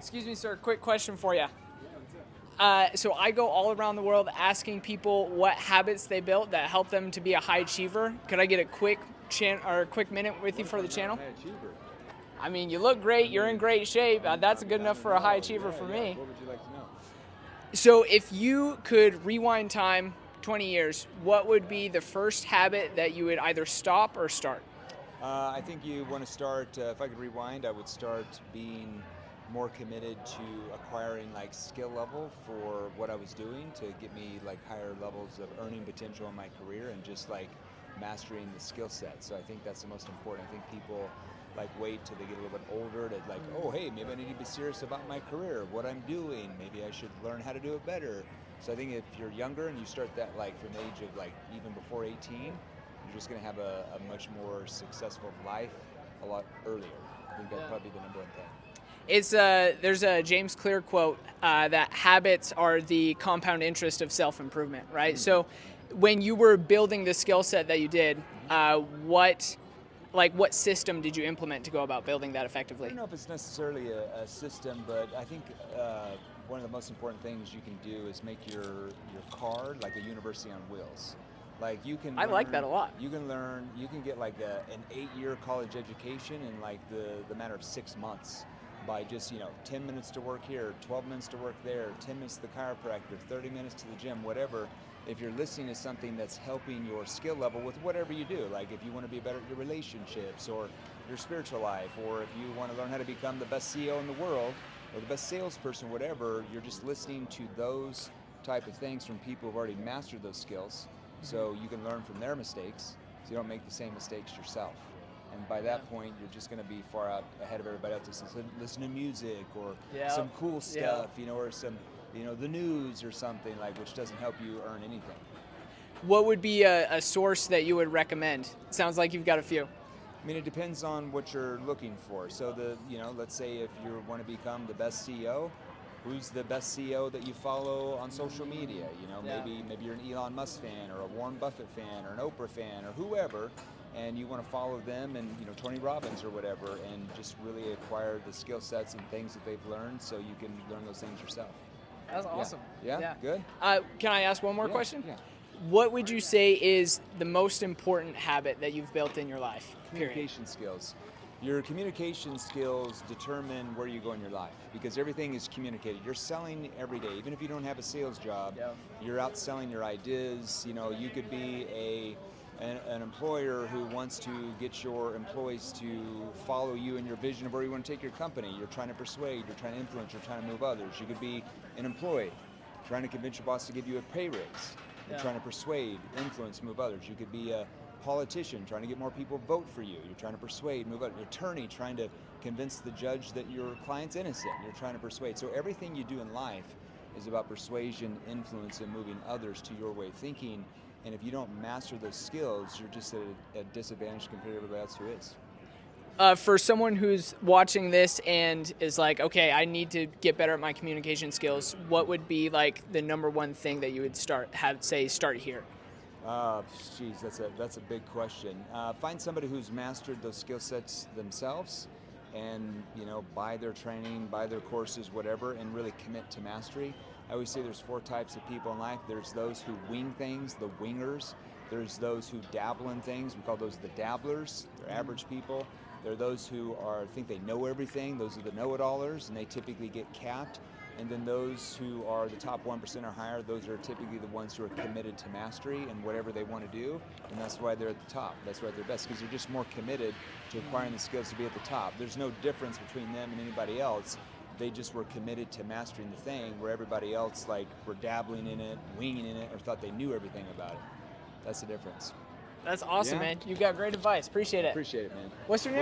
Excuse me, sir. Quick question for you. So I go all around the world asking people what habits they built that help them to be a high achiever. Could I get a quick quick minute with you for the channel? High achiever. I mean, you look great. You're in great shape. That's good enough for a high achiever for me. What would you like to know? So if you could rewind time 20 years, what would be the first habit that you would either stop or start? I think you want to start, if I could rewind, I would start being more committed to acquiring like skill level for what I was doing to get me like higher levels of earning potential in my career and just like mastering the skill set. So I think that's the most important. I think people like wait till they get a little bit older to like, oh hey, maybe I need to be serious about my career, what I'm doing, maybe I should learn how to do it better. So I think if you're younger and you start that like from the age of like even before 18, you're just going to have a much more successful life a lot earlier. I think that's probably the number one thing. It's there's a James Clear quote that habits are the compound interest of self-improvement, right? Mm-hmm. So when you were building the skill set that you did, what system did you implement to go about building that I effectively? don't know if it's necessarily a system, but I think one of the most important things you can do is make your car like a university on wheels. Like you can. I like that a lot. You can learn. You can get like an 8-year college education in like the matter of 6 months by just 10 minutes to work here, 12 minutes to work there, 10 minutes to the chiropractor, 30 minutes to the gym, whatever. If you're listening to something that's helping your skill level with whatever you do, like if you want to be better at your relationships or your spiritual life, or if you want to learn how to become the best CEO in the world or the best salesperson, whatever, you're just listening to those type of things from people who've already mastered those skills. So you can learn from their mistakes so you don't make the same mistakes yourself. And by that point, you're just going to be far out ahead of everybody else. Just listen to music or some cool stuff, or some, the news or something like, which doesn't help you earn anything. What would be a source that you would recommend? Sounds like you've got a few. I mean, it depends on what you're looking for. So let's say if you want to become the best CEO, who's the best CEO that you follow on social media? Maybe you're an Elon Musk fan or a Warren Buffett fan or an Oprah fan or whoever, and you want to follow them and Tony Robbins or whatever, and just really acquire the skill sets and things that they've learned so you can learn those things yourself. That's awesome. Yeah? Good? Can I ask one more question? Yeah. What would you say is the most important habit that you've built in your life? Communication skills. Your communication skills determine where you go in your life because everything is communicated. You're selling every day. Even if you don't have a sales job, you're out selling your ideas. You could be an employer who wants to get your employees to follow you in your vision of where you want to take your company. You're trying to persuade, you're trying to influence, you're trying to move others. You could be an employee trying to convince your boss to give you a pay raise. You're trying to persuade, influence, move others. You could be a politician trying to get more people to vote for you. You're trying to persuade, move others. An attorney trying to convince the judge that your client's innocent. You're trying to persuade. So everything you do in life is about persuasion, influence, and moving others to your way of thinking. And if you don't master those skills, you're just at a disadvantage compared to everybody else who is. For someone who's watching this and is like, okay, I need to get better at my communication skills, what would be like the number one thing that you would start here? That's a big question. Find somebody who's mastered those skill sets themselves and, buy their training, buy their courses, whatever, and really commit to mastery. I always say there's 4 types of people in life. There's those who wing things, the wingers. There's those who dabble in things. We call those the dabblers. They're average people. There are those who think they know everything. Those are the know-it-allers, and they typically get capped. And then those who are the top 1% or higher, those are typically the ones who are committed to mastery and whatever they want to do. And that's why they're at the top. That's why they're best, because they're just more committed to acquiring the skills to be at the top. There's no difference between them and anybody else. They just were committed to mastering the thing, where everybody else were dabbling in it, winging in it, or thought they knew everything about it. That's the difference. That's awesome, man. You got great advice. Appreciate it. Appreciate it, man. What's your name?